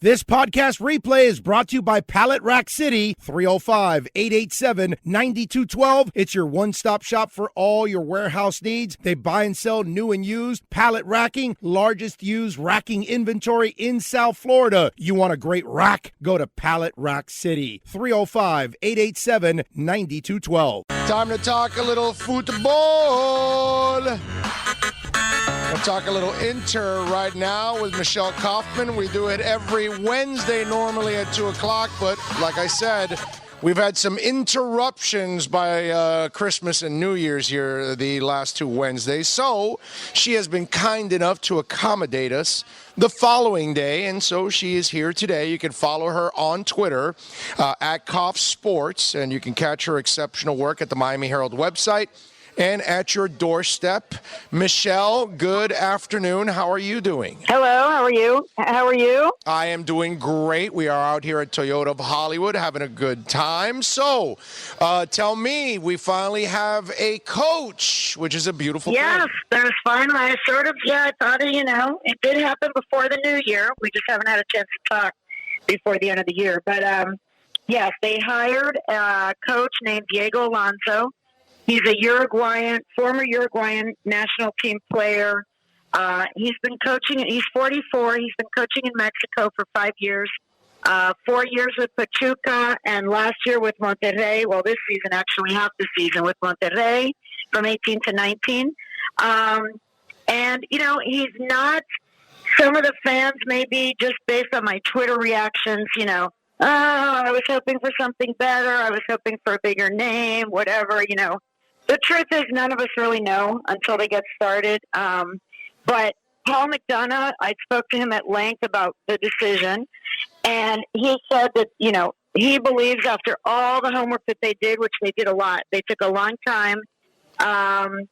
This podcast replay is brought to you by Pallet Rack City, 305-887-9212. It's your one-stop shop for all your warehouse needs. They buy and sell new and used pallet racking, largest used racking inventory in South Florida. You want a great rack? Go to Pallet Rack City, 305-887-9212. Time to talk a little football. We'll talk a little Inter right now with Michelle Kaufman. We do it every Wednesday normally at 2 o'clock, but like I said, we've had some interruptions by Christmas and New Year's here the last 2 Wednesdays, so she has been kind enough to accommodate us the following day, and so she is here today. You can follow her on Twitter at Kauf Sports, and you can catch her exceptional work at the Miami Herald website and at your doorstep. Michelle, good afternoon. How are you doing? Hello, how are you? How are you? I am doing great. We are out here at Toyota of Hollywood having a good time. So, tell me, we finally have a coach, which is a beautiful thing. Yes, that was fun. I thought, it did happen before the new year. We just haven't had a chance to talk before the end of the year. But, yes, they hired a coach named Diego Alonso. He's a former Uruguayan national team player. He's been coaching, he's 44. He's been coaching in Mexico for 5 years, 4 years with Pachuca, and last year with Monterrey. Well, this season, actually half the season with Monterrey from 18 to 19. And, he's not, some of the fans, maybe just based on my Twitter reactions, I was hoping for something better. I was hoping for a bigger name, whatever, The truth is none of us really know until they get started. But Paul McDonough, I spoke to him at length about the decision, and he said that, he believes after all the homework that they did, which they did a lot, they took a long time. And,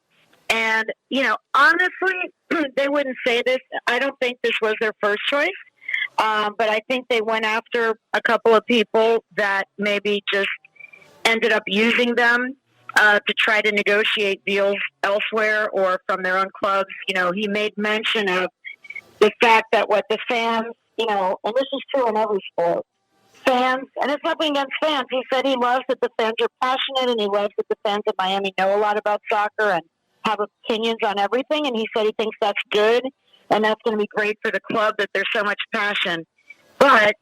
honestly, they wouldn't say this. I don't think this was their first choice. But I think they went after a couple of people that maybe just ended up using them to try to negotiate deals elsewhere or from their own clubs. He made mention of the fact that what the fans, and this is true in every sport, fans, and it's nothing against fans. He said he loves that the fans are passionate, and he loves that the fans of Miami know a lot about soccer and have opinions on everything. And he said he thinks that's good. And that's going to be great for the club that there's so much passion. But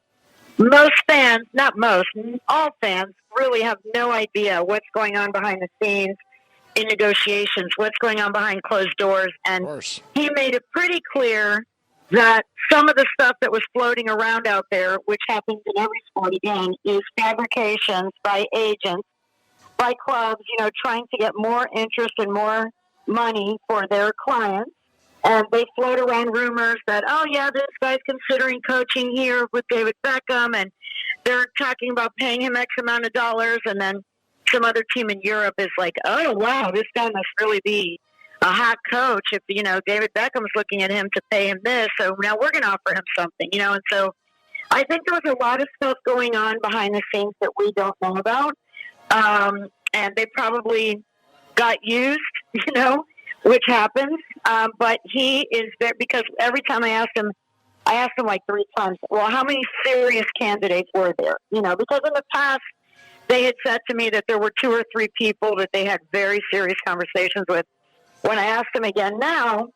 most fans, not most, all fans really have no idea what's going on behind the scenes in negotiations, what's going on behind closed doors. And he made it pretty clear that some of the stuff that was floating around out there, which happens in every sport again, is fabrications by agents, by clubs, trying to get more interest and more money for their clients. And they float around rumors that, this guy's considering coaching here with David Beckham, and they're talking about paying him X amount of dollars, and then some other team in Europe is like, oh, wow, this guy must really be a hot coach if, David Beckham's looking at him to pay him this, so now we're going to offer him something, and so I think there was a lot of stuff going on behind the scenes that we don't know about, and they probably got used, which happens, but he is there because every time I asked him like 3 times, well, how many serious candidates were there? Because in the past they had said to me that there were 2 or 3 people that they had very serious conversations with. When I asked him again now,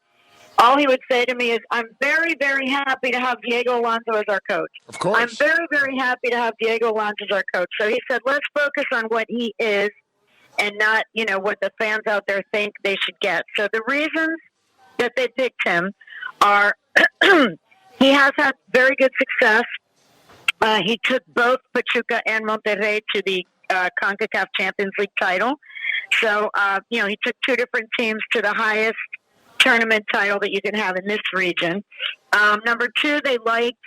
all he would say to me is, I'm very, very happy to have Diego Alonso as our coach. Of course. I'm very, very happy to have Diego Alonso as our coach. So he said, let's focus on what he is and not, what the fans out there think they should get. So the reasons that they picked him are he has had very good success. He took both Pachuca and Monterrey to the CONCACAF Champions League title. So, he took 2 different teams to the highest tournament title that you can have in this region. Number 2, they liked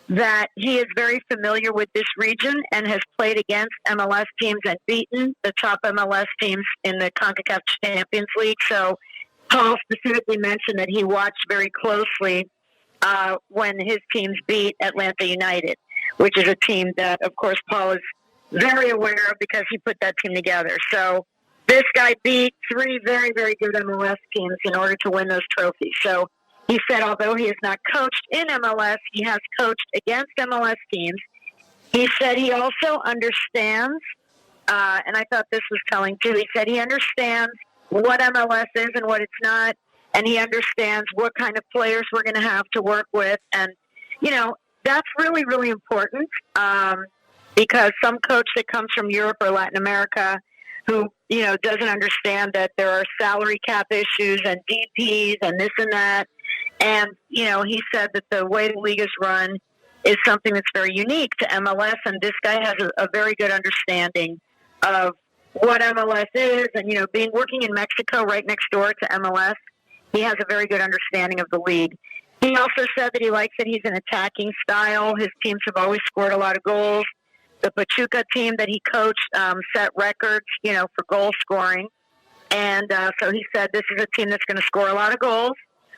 that he is very familiar with this region and has played against MLS teams and beaten the top MLS teams in the CONCACAF Champions League. So Paul specifically mentioned that he watched very closely when his teams beat Atlanta United, which is a team that, of course, Paul is very aware of because he put that team together. So this guy beat 3 very, very good MLS teams in order to win those trophies. So he said although he has not coached in MLS, he has coached against MLS teams. He said he also understands, and I thought this was telling too, he said he understands what MLS is and what it's not, and he understands what kind of players we're going to have to work with. And, that's really, really important because some coach that comes from Europe or Latin America who, doesn't understand that there are salary cap issues and DPs and this and that. And, he said that the way the league is run is something that's very unique to MLS. And this guy has a very good understanding of what MLS is. And, working in Mexico right next door to MLS, he has a very good understanding of the league. He also said that he likes that he's an attacking style. His teams have always scored a lot of goals. The Pachuca team that he coached set records, for goal scoring. And so he said this is a team that's going to score a lot of goals,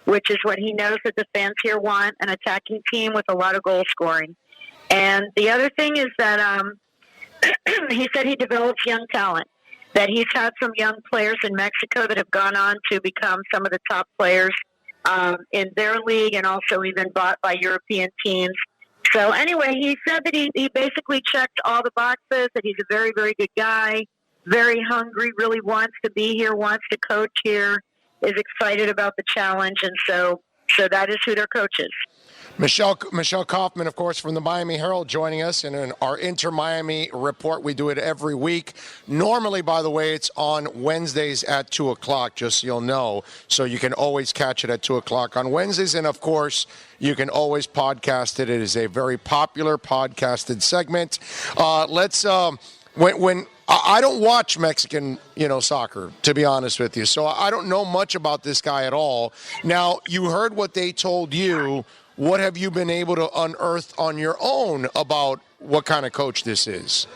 which is what he knows that the fans here want, an attacking team with a lot of goal scoring. And the other thing is that he said he develops young talent, that he's had some young players in Mexico that have gone on to become some of the top players in their league and also even bought by European teams. So anyway, he said that he basically checked all the boxes, that he's a very, very good guy, very hungry, really wants to be here, wants to coach here, is excited about the challenge. And so that is who their coach is. Michelle Kaufman, of course, from the Miami Herald, joining us in our Inter-Miami report. We do it every week. Normally, by the way, it's on Wednesdays at 2 o'clock, just so you'll know. So you can always catch it at 2 o'clock on Wednesdays. And, of course, you can always podcast it. It is a very popular podcasted segment. When I don't watch Mexican, soccer, to be honest with you. So I don't know much about this guy at all. Now, you heard what they told you. What have you been able to unearth on your own about what kind of coach this is?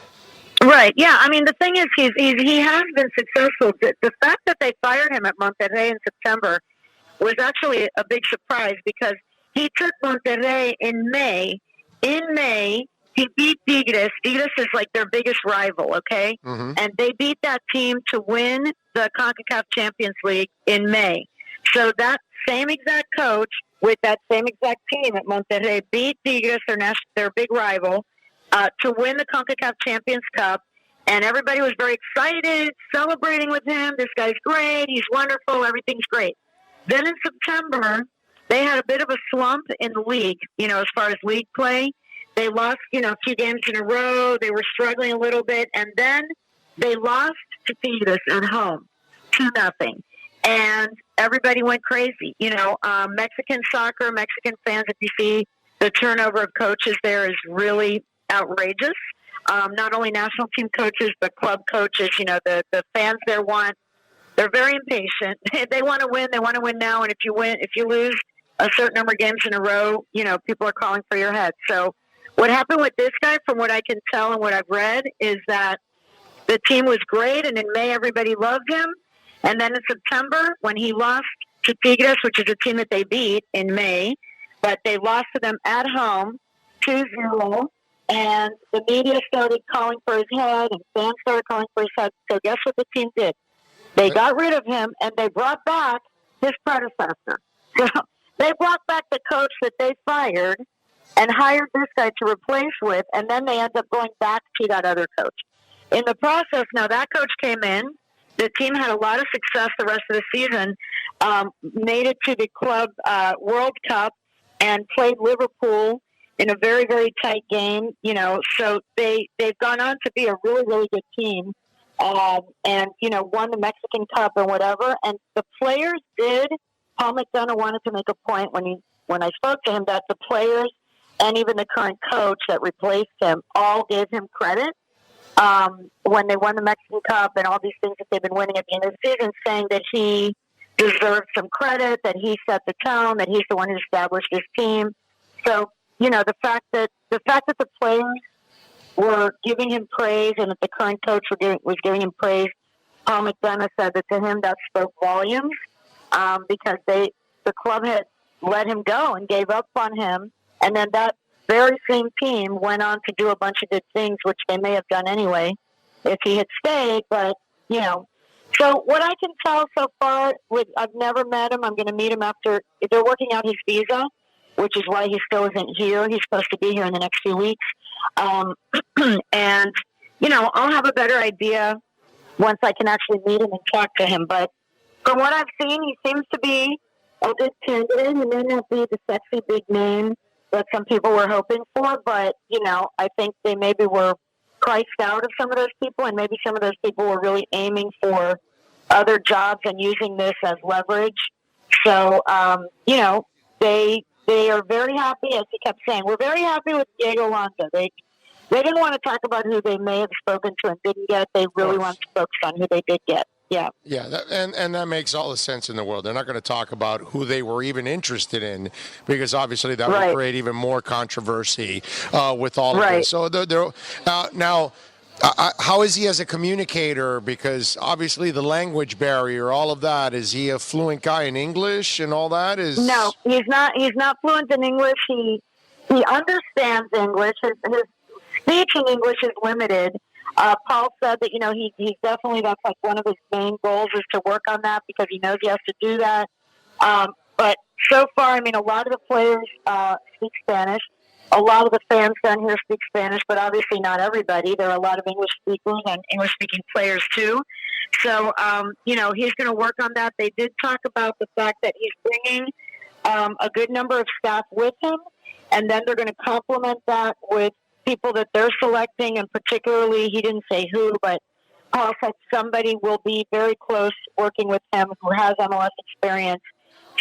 Right. Yeah. I mean, the thing is, he has been successful. The fact that they fired him at Monterrey in September was actually a big surprise because he took Monterrey in May. In May, he beat Tigres. Tigres is like their biggest rival, okay? Mm-hmm. And they beat that team to win the CONCACAF Champions League in May. So that same exact coach with that same exact team at Monterrey beat Tigres, their big rival, to win the CONCACAF Champions Cup. And everybody was very excited, celebrating with him. This guy's great. He's wonderful. Everything's great. Then in September, they had a bit of a slump in the league, as far as league play. They lost, a few games in a row. They were struggling a little bit. And then they lost to Tigres at home, 2-0. And everybody went crazy. Mexican soccer, Mexican fans, if you see the turnover of coaches there is really outrageous. Not only national team coaches, but club coaches. The fans there they're very impatient. They want to win. They want to win now. And if you lose a certain number of games in a row, people are calling for your head. So what happened with this guy, from what I can tell and what I've read, is that the team was great. And in May, everybody loved him. And then in September, when he lost to Tigres, which is a team that they beat in May, but they lost to them at home 2-0, and the media started calling for his head, and fans started calling for his head. So guess what the team did? They got rid of him, and they brought back his predecessor. So they brought back the coach that they fired and hired this guy to replace with, and then they end up going back to that other coach. In the process, now that coach came in. The team had a lot of success the rest of the season, made it to the Club World Cup and played Liverpool in a very, very tight game, so they've gone on to be a really, really good team and, won the Mexican Cup and whatever. And the players did, Paul McDonough wanted to make a point when I spoke to him that the players and even the current coach that replaced him all gave him credit. When they won the Mexican Cup and all these things that they've been winning at the end of the season, saying that he deserved some credit, that he set the tone, that he's the one who established his team. So, the fact that the players were giving him praise and that the current coach was giving him praise, Paul McDonough said that to him that spoke volumes because the club had let him go and gave up on him, and then that very same team went on to do a bunch of good things, which they may have done anyway if he had stayed. But, So what I can tell so far, I've never met him. I'm going to meet him after they're working out his visa, which is why he still isn't here. He's supposed to be here in the next few weeks, and I'll have a better idea once I can actually meet him and talk to him. But from what I've seen, he seems to be a good candidate. He may not be the sexy big name that some people were hoping for, but I think they maybe were priced out of some of those people, and maybe some of those people were really aiming for other jobs and using this as leverage. So, they are very happy, as he kept saying. We're very happy with Diego Alonso. They didn't want to talk about who they may have spoken to and didn't get. They really want to focus on who they did get. Yeah. Yeah, and that makes all the sense in the world. They're not going to talk about who they were even interested in because obviously that would create even more controversy with all of this. So now, how is he as a communicator? Because obviously the language barrier, all of that. Is he a fluent guy in English and all that? No, he's not. He's not fluent in English. He understands English. His speech in English is limited. Paul said that, he's definitely, that's like one of his main goals is to work on that because he knows he has to do that. But so far, a lot of the players speak Spanish. A lot of the fans down here speak Spanish, but obviously not everybody. There are a lot of English speakers and English-speaking players too. So, he's going to work on that. They did talk about the fact that he's bringing a good number of staff with him, and then they're going to complement that with people that they're selecting, and particularly, he didn't say who, but Paul said somebody will be very close working with him who has MLS experience,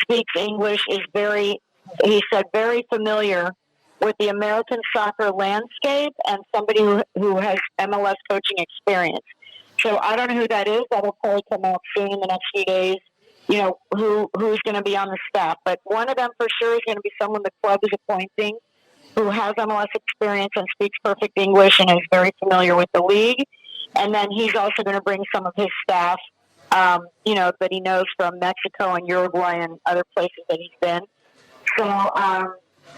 speaks English, he said, very familiar with the American soccer landscape, and somebody who has MLS coaching experience. So I don't know who that is. That'll probably come out soon in the next few days, who's going to be on the staff. But one of them for sure is going to be someone the club is appointing who has MLS experience and speaks perfect English and is very familiar with the league. And then he's also going to bring some of his staff, that he knows from Mexico and Uruguay and other places that he's been. So,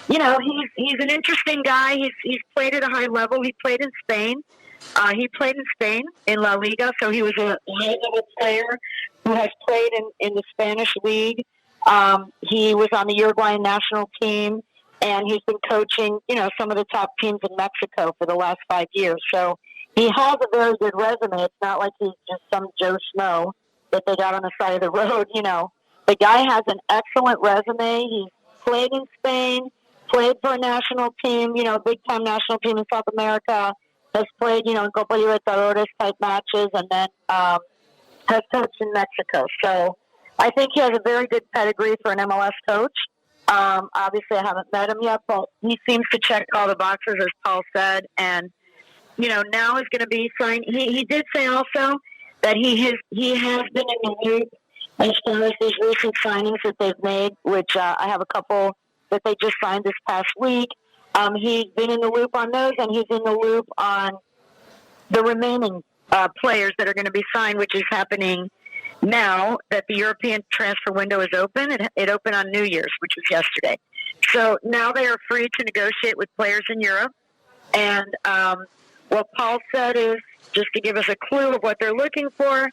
he's an interesting guy. He's played at a high level. He played in Spain. He played in Spain in La Liga, so he was a high-level player who has played in the Spanish league. He was on the Uruguayan national team, and he's been coaching, some of the top teams in Mexico for the last 5 years. So he has a very good resume. It's not like he's just some Joe Schmo that they got on the side of the road. The guy has an excellent resume. He's played in Spain, played for a national team, a big-time national team in South America, has played, in Copa Libertadores type matches, and then has coached in Mexico. So I think he has a very good pedigree for an MLS coach. Obviously, I haven't met him yet, but he seems to check all the boxes, as Paul said. And, now is going to be signed. He did say also that he has been in the loop as far as these recent signings that they've made, which I have a couple that they just signed this past week. He's been in the loop on those, and he's in the loop on the remaining players that are going to be signed, which is happening now that the European transfer window is open. It opened on New Year's, which was yesterday. So now they are free to negotiate with players in Europe. And what Paul said is, just to give us a clue of what they're looking for,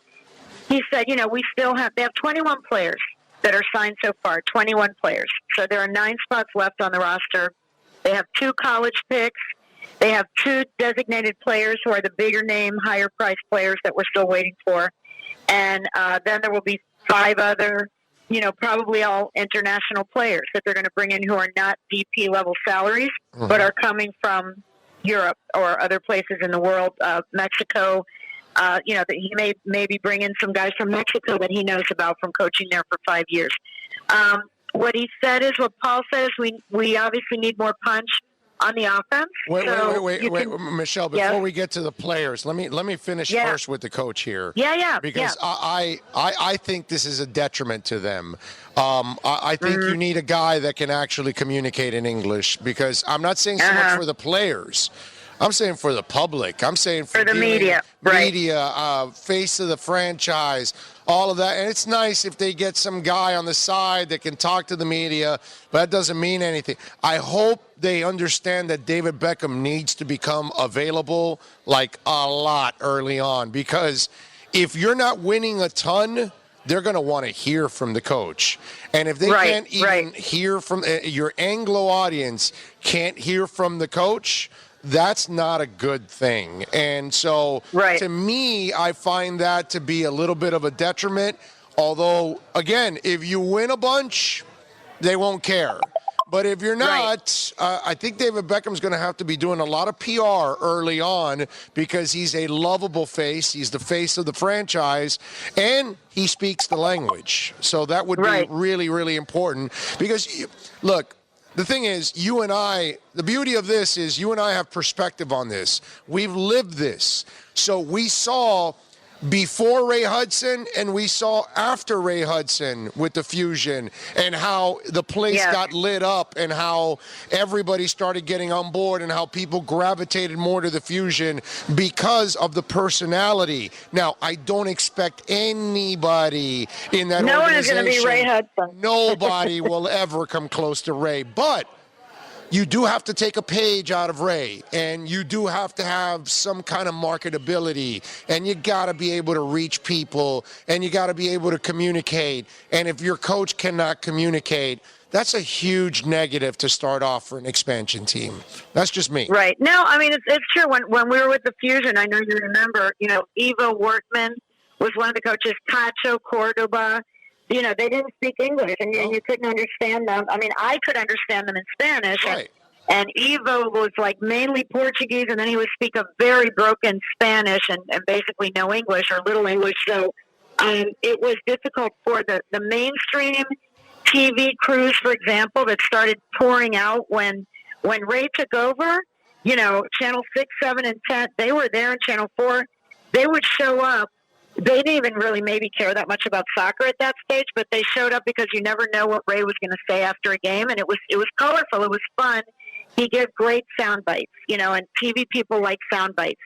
he said, they have 21 players that are signed so far, 21 players. So there are 9 spots left on the roster. They have 2 college picks. They have 2 designated players who are the bigger name, higher price players that we're still waiting for. And then there will be 5 other, probably all international players that they're going to bring in who are not VP level salaries, but are coming from Europe or other places in the world, Mexico. That he may maybe bring in some guys from Mexico that he knows about from coaching there for 5 years. What he said is, what Paul says, we obviously need more punch on the offense. Wait, Michelle, before we get to the players, let me finish first with the coach here. Because I think this is a detriment to them. I think you need a guy that can actually communicate in English, because I'm not saying so much for the players. I'm saying for the public. I'm saying for the media, face of the franchise, all of that. And it's nice if they get some guy on the side that can talk to the media, but that doesn't mean anything. I hope they understand that David Beckham needs to become available like a lot early on, because if you're not winning a ton, they're going to want to hear from the coach. And if they can't even hear from your Anglo audience, can't hear from the coach, that's not a good thing. And so to me, I find that to be a little bit of a detriment. Although, again, if you win a bunch, they won't care. But if you're not, I think David Beckham's going to have to be doing a lot of PR early on because he's a lovable face. He's the face of the franchise, and he speaks the language. So that would be really, really important because, look, the thing is, you and I, the beauty of this is you and I have perspective on this. We've lived this. So we saw before Ray Hudson and we saw after Ray Hudson with the Fusion and how the place got lit up and how everybody started getting on board and how people gravitated more to the Fusion because of the personality. Now, I don't expect anybody in that organization. No one is going to be Ray Hudson. Nobody will ever come close to Ray. But you do have to take a page out of Ray, and you do have to have some kind of marketability, and you got to be able to reach people, and you got to be able to communicate. And if your coach cannot communicate, that's a huge negative to start off for an expansion team. That's just me. Right. No, I mean, it's true. When we were with the Fusion, I know you remember, Ivo Workman was one of the coaches, Cacho Cordoba. They didn't speak English, and you couldn't understand them. I mean, I could understand them in Spanish, and Ivo was like mainly Portuguese, and then he would speak a very broken Spanish and basically no English or little English. So it was difficult for the mainstream TV crews, for example, that started pouring out when Ray took over. Channel 6, 7, and 10, they were there, in Channel 4. They would show up. They didn't even really maybe care that much about soccer at that stage, but they showed up because you never know what Ray was going to say after a game, and it was colorful. It was fun. He gave great sound bites, and TV people like sound bites.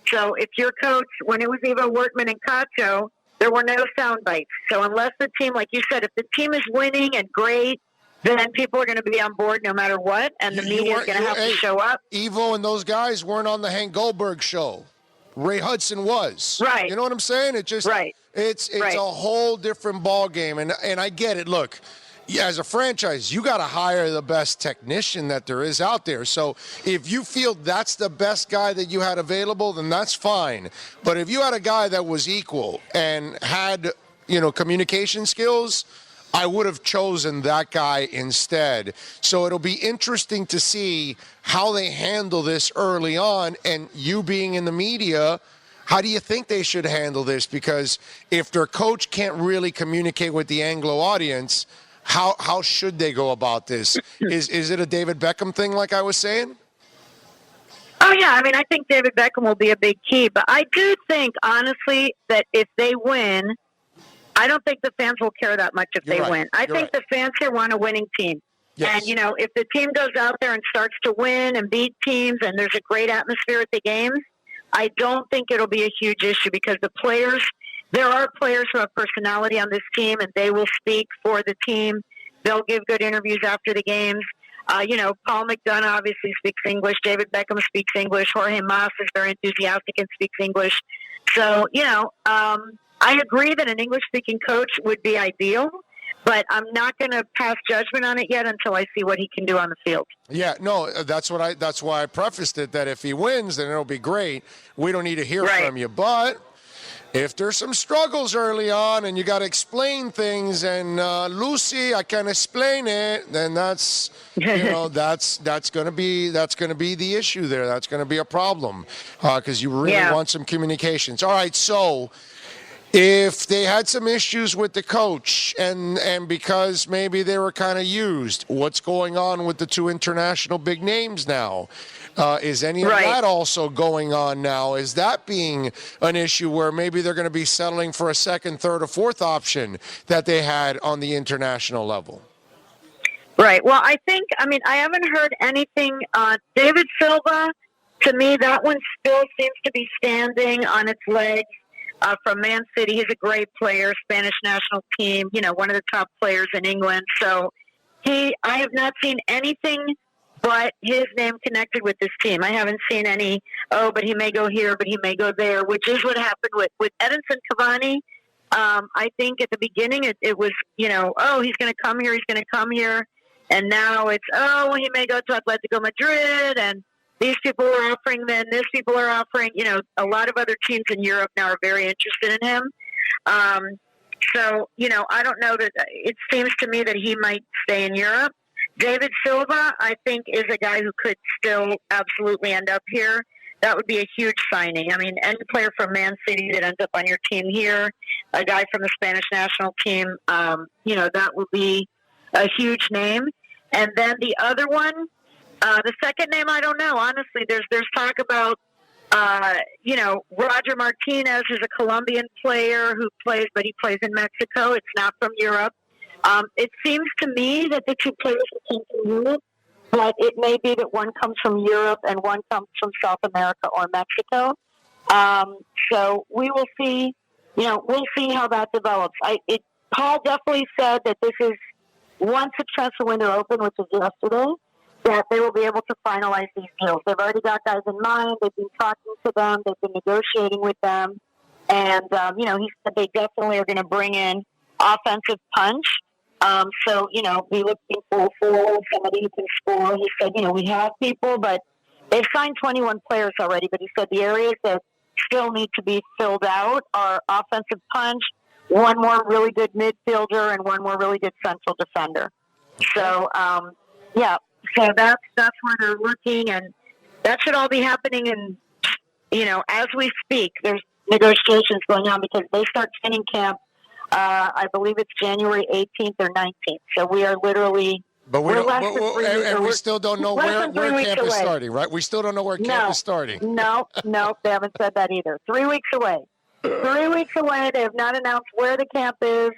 So if your coach, when it was Ivo Workman and Cacho, there were no sound bites. So unless the team, like you said, if the team is winning and great, then people are going to be on board no matter what, and the media is going to have to show up. Ivo and those guys weren't on the Hank Goldberg show. Ray Hudson was. Right. You know what I'm saying? It just it's a whole different ball game. And I get it. Look, as a franchise, you got to hire the best technician that there is out there. So if you feel that's the best guy that you had available, then that's fine. But if you had a guy that was equal and had, communication skills, I would have chosen that guy instead. So it'll be interesting to see how they handle this early on. And you being in the media, how do you think they should handle this? Because if their coach can't really communicate with the Anglo audience, how should they go about this? Is it a David Beckham thing, like I was saying? Oh, yeah. I mean, I think David Beckham will be a big key. But I do think, honestly, that if they win, I don't think the fans will care that much if they win. I think the fans here want a winning team. Yes. And, if the team goes out there and starts to win and beat teams and there's a great atmosphere at the games, I don't think it'll be a huge issue because there are players who have personality on this team and they will speak for the team. They'll give good interviews after the games. Paul McDonough obviously speaks English. David Beckham speaks English. Jorge Mas is very enthusiastic and speaks English. So, I agree that an English-speaking coach would be ideal, but I'm not going to pass judgment on it yet until I see what he can do on the field. Yeah, no, that's why I prefaced it, that if he wins, then it'll be great. We don't need to hear from you. But if there's some struggles early on and you got to explain things and, Lucy, I can't explain it, then that's going to be the issue there. That's going to be a problem because you really want some communications. All right, so if they had some issues with the coach and because maybe they were kind of used, what's going on with the two international big names now? Is any of that also going on now? Is that being an issue where maybe they're going to be settling for a second, third, or fourth option that they had on the international level? Right. Well, I haven't heard anything. David Silva, to me, that one still seems to be standing on its legs. From Man City. He's a great player, Spanish national team, one of the top players in England. So I have not seen anything but his name connected with this team. I haven't seen any, but he may go here, but he may go there, which is what happened with Edinson Cavani. I think at the beginning it was, he's going to come here, he's going to come here. And now it's, he may go to Atletico Madrid, and these people are offering, then these people are offering. A lot of other teams in Europe now are very interested in him. So, I don't know that it seems to me that he might stay in Europe. David Silva, I think, is a guy who could still absolutely end up here. That would be a huge signing. I mean, any player from Man City that ends up on your team here, a guy from the Spanish national team, that would be a huge name. And then the other one, the second name, I don't know. Honestly, there's talk about, Roger Martinez, who's a Colombian player who plays, but he plays in Mexico. It's not from Europe. It seems to me that the two players came from Europe, but it may be that one comes from Europe and one comes from South America or Mexico. So we will see. We'll see how that develops. Paul definitely said that this is once the transfer window open, which is yesterday, that they will be able to finalize these deals. They've already got guys in mind. They've been talking to them. They've been negotiating with them. And, he said they definitely are going to bring in offensive punch. Be looking for somebody who can score. He said, we have people, but they've signed 21 players already. But he said the areas that still need to be filled out are offensive punch, one more really good midfielder, and one more really good central defender. So, so that's where they're looking, and that should all be happening. And as we speak, there's negotiations going on because they start training camp. I believe it's January 18th or 19th. So we are literally. But we still don't know where camp is starting, right? We still don't know where camp is starting. No, they haven't said that either. 3 weeks away. 3 weeks away. They have not announced where the camp is,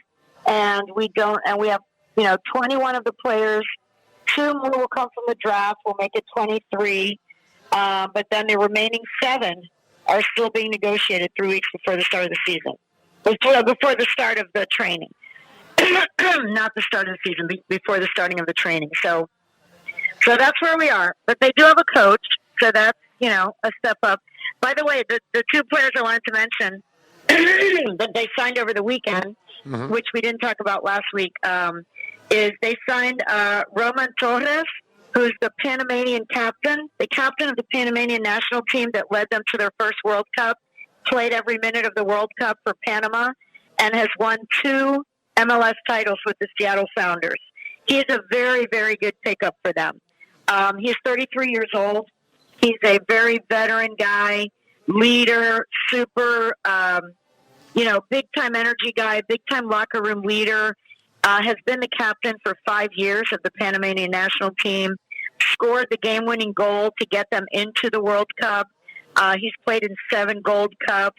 and we have 21 of the players. 2 more will come from the draft. We'll make it 23. But then the remaining 7 are still being negotiated 3 weeks before the start of the season. Before the start of the training. Not the start of the season, before the starting of the training. So that's where we are. But they do have a coach, so that's, a step up. By the way, the 2 players I wanted to mention that they signed over the weekend, which we didn't talk about last week, is they signed Roman Torres, who's the Panamanian captain, the captain of the Panamanian national team that led them to their first World Cup, played every minute of the World Cup for Panama, and has won 2 MLS titles with the Seattle Sounders. He is a very, very good pickup for them. He's 33 years old. He's a very veteran guy, leader, super, big-time energy guy, big-time locker room leader, has been the captain for 5 years of the Panamanian national team, scored the game-winning goal to get them into the World Cup. He's played in 7 Gold Cups.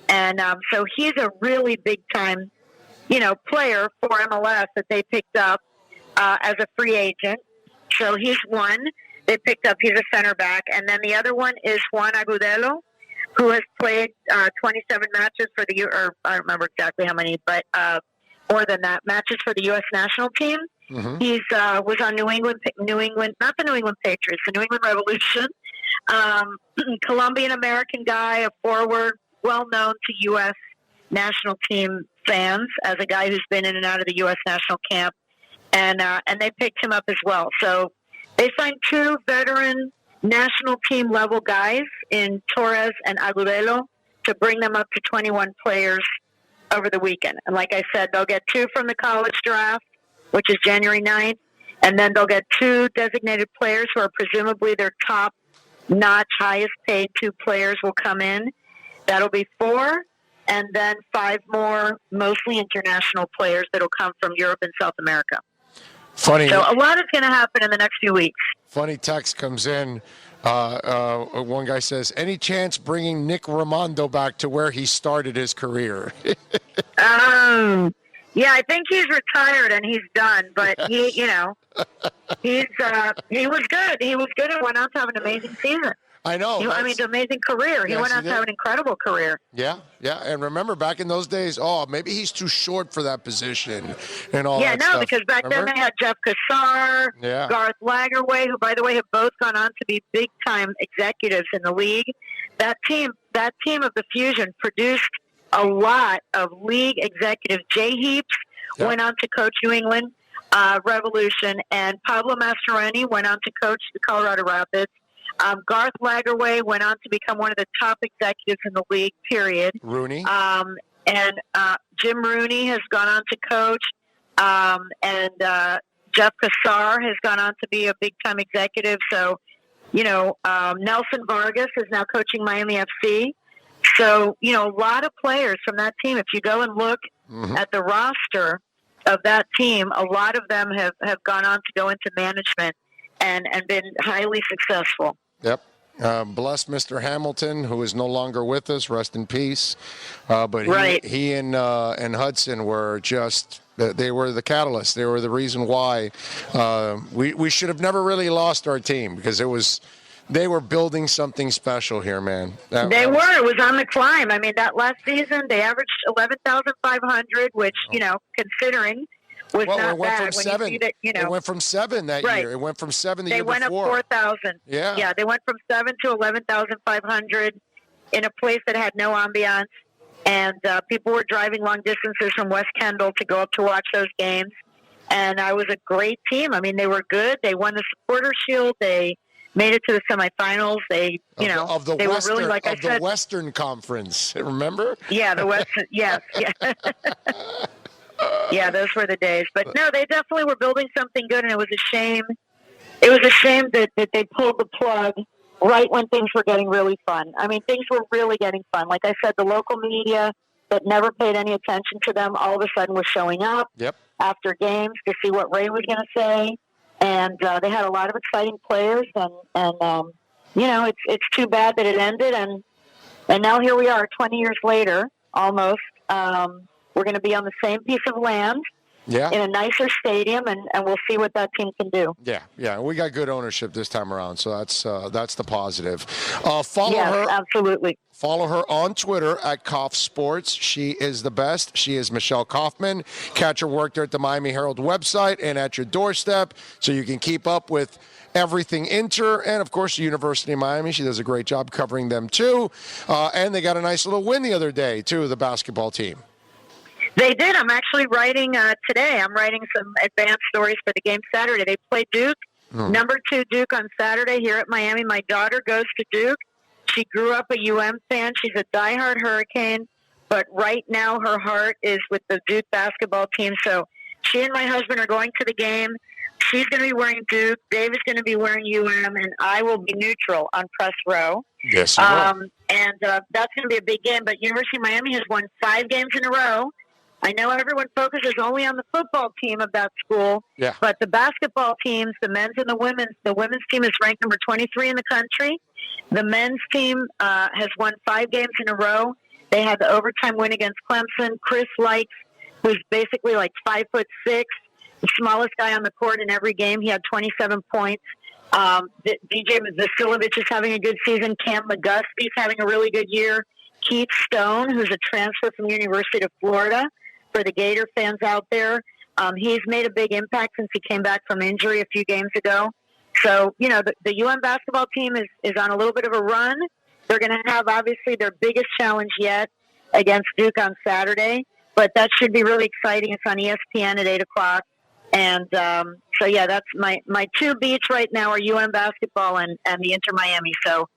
And so he's a really big-time player for MLS that they picked up as a free agent. So he's one they picked up. He's a center back. And then the other one is Juan Agudelo, who has played 27 matches for the or I don't remember exactly how many, but more than that, matches for the U.S. national team. Mm-hmm. He's was on New England, not the New England Patriots, the New England Revolution. Colombian-American guy, a forward, well-known to U.S. national team fans as a guy who's been in and out of the U.S. national camp, and they picked him up as well. So they signed 2 veteran national team level guys in Torres and Agudelo to bring them up to 21 players over the weekend. And like I said, they'll get 2 from the college draft, which is January 9th, and then they'll get 2 designated players who are presumably their top-notch, highest-paid 2 players will come in. That'll be 4, and then 5 more, mostly international players that'll come from Europe and South America. Funny. So a lot is going to happen in the next few weeks. Funny text comes in. One guy says, any chance bringing Nick Raimondo back to where he started his career? Yeah, I think he's retired and he's done. But he was good. He was good and went on to have an amazing season. I know. I mean, it's an amazing career. He went on to have an incredible career. Yeah. And remember, back in those days, maybe he's too short for that position and all that stuff. Yeah, no, because back then they had Jeff Cassar, Garth Lagerway, who, by the way, have both gone on to be big-time executives in the league. That team of the Fusion produced a lot of league executives. Jay Heaps went on to coach New England Revolution, and Pablo Mastroeni went on to coach the Colorado Rapids. Garth Lagerway went on to become one of the top executives in the league, period. Rooney. And Jim Rooney has gone on to coach. And Jeff Cassar has gone on to be a big-time executive. So, Nelson Vargas is now coaching Miami FC. So, a lot of players from that team, if you go and look at the roster of that team, a lot of them have gone on to go into management and been highly successful. Yep. Bless Mr. Hamilton, who is no longer with us. Rest in peace. But he and Hudson were just, they were the catalyst. They were the reason why we should have never really lost our team, because they were building something special here, man. It was on the climb. I mean, that last season, they averaged 11,500, which, considering was not bad. It went from 7 that year. It went from 7 the year before. They went up 4,000. Yeah, they went from 7 to 11,500 in a place that had no ambiance. And people were driving long distances from West Kendall to go up to watch those games. And I was a great team. I mean, they were good. They won the Supporter Shield. They made it to the semifinals. They were really, like I said, the Western Conference. Remember? Yeah, the Western. Yes. Yeah. Yeah, those were the days. But no, they definitely were building something good, and it was a shame. It was a shame that they pulled the plug right when things were getting really fun. I mean, things were really getting fun. Like I said, the local media that never paid any attention to them all of a sudden was showing up after games to see what Ray was going to say. And they had a lot of exciting players, and it's too bad that it ended. And now here we are, 20 years later, almost. We're going to be on the same piece of land in a nicer stadium, and we'll see what that team can do. Yeah. We got good ownership this time around, so that's the positive. Follow her. Absolutely. Follow her on Twitter at Kauf Sports. She is the best. She is Michelle Kaufman. Catch her work there at the Miami Herald website and at your doorstep, so you can keep up with everything Inter, and of course the University of Miami. She does a great job covering them too. And they got a nice little win the other day too, the basketball team. They did. I'm actually writing today. I'm writing some advanced stories for the game Saturday. They play Duke, number 2 Duke on Saturday here at Miami. My daughter goes to Duke. She grew up a UM fan. She's a diehard Hurricane, but right now her heart is with the Duke basketball team. So she and my husband are going to the game. She's going to be wearing Duke. Dave is going to be wearing UM, and I will be neutral on press row. Yes, you will. And that's going to be a big game. But University of Miami has won 5 games in a row. I know everyone focuses only on the football team of that school, but the basketball teams, the men's and the women's team is ranked number 23 in the country. The men's team has won 5 games in a row. They had the overtime win against Clemson. Chris Likes, who's basically like 5'6", the smallest guy on the court in every game. He had 27 points. DJ Vasilovich is having a good season. Cam McGusty's having a really good year. Keith Stone, who's a transfer from the University of Florida, for the Gator fans out there. He's made a big impact since he came back from injury a few games ago. So, the UM basketball team is on a little bit of a run. They're going to have, obviously, their biggest challenge yet against Duke on Saturday. But that should be really exciting. It's on ESPN at 8 o'clock. And that's my 2 beats right now are UM basketball and the Inter Miami. So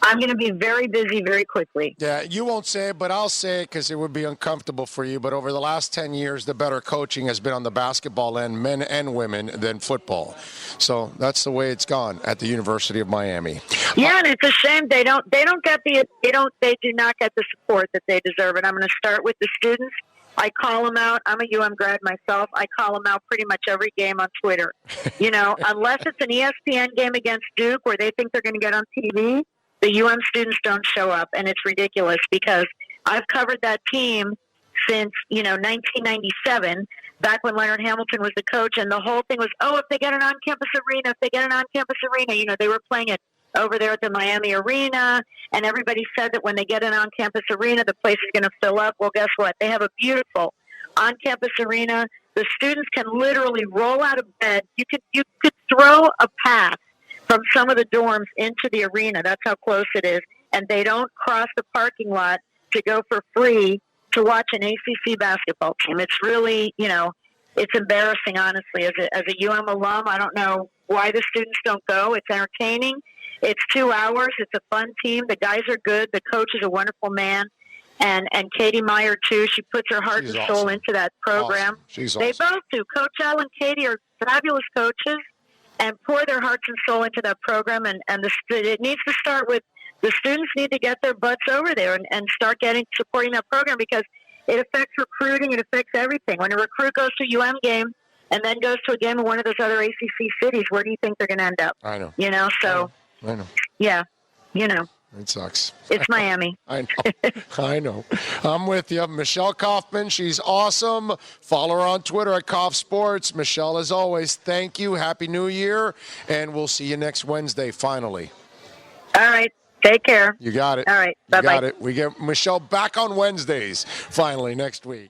I'm going to be very busy very quickly. Yeah, you won't say it, but I'll say it because it would be uncomfortable for you. But over the last 10 years, the better coaching has been on the basketball end, men and women, than football. So that's the way it's gone at the University of Miami. Yeah, and it's a shame they do not get the support that they deserve. And I'm going to start with the students. I call them out. I'm a UM grad myself. I call them out pretty much every game on Twitter. Unless it's an ESPN game against Duke where they think they're going to get on TV, the UM students don't show up, and it's ridiculous because I've covered that team since, 1997, back when Leonard Hamilton was the coach, and the whole thing was, if they get an on-campus arena, they were playing at over there at the Miami Arena, and everybody said that when they get an on-campus arena, the place is going to fill up. Well, guess what? They have a beautiful on-campus arena. The students can literally roll out of bed. You could throw a pass from some of the dorms into the arena. That's how close it is. And they don't cross the parking lot to go for free to watch an ACC basketball team. It's really, it's embarrassing, honestly. As a UM alum, I don't know why the students don't go. It's entertaining. It's 2 hours. It's a fun team. The guys are good. The coach is a wonderful man. And Katie Meyer, too. She puts her heart and soul into that program. Awesome. She's They awesome. both do. Coach Al and Katie are fabulous coaches and pour their hearts and soul into that program. And it needs to start with the students need to get their butts over there and start supporting that program, because it affects recruiting. It affects everything. When a recruit goes to a UM game and then goes to a game in one of those other ACC cities, where do you think they're going to end up? I know. So, I know. yeah, It sucks. It's Miami. I know. I know. I'm with you. Michelle Kaufman, she's awesome. Follow her on Twitter at Kauf Sports. Michelle, as always, thank you. Happy New Year. And we'll see you next Wednesday, finally. All right. Take care. You got it. All right. You Bye-bye. got it. We get Michelle back on Wednesdays, finally, next week.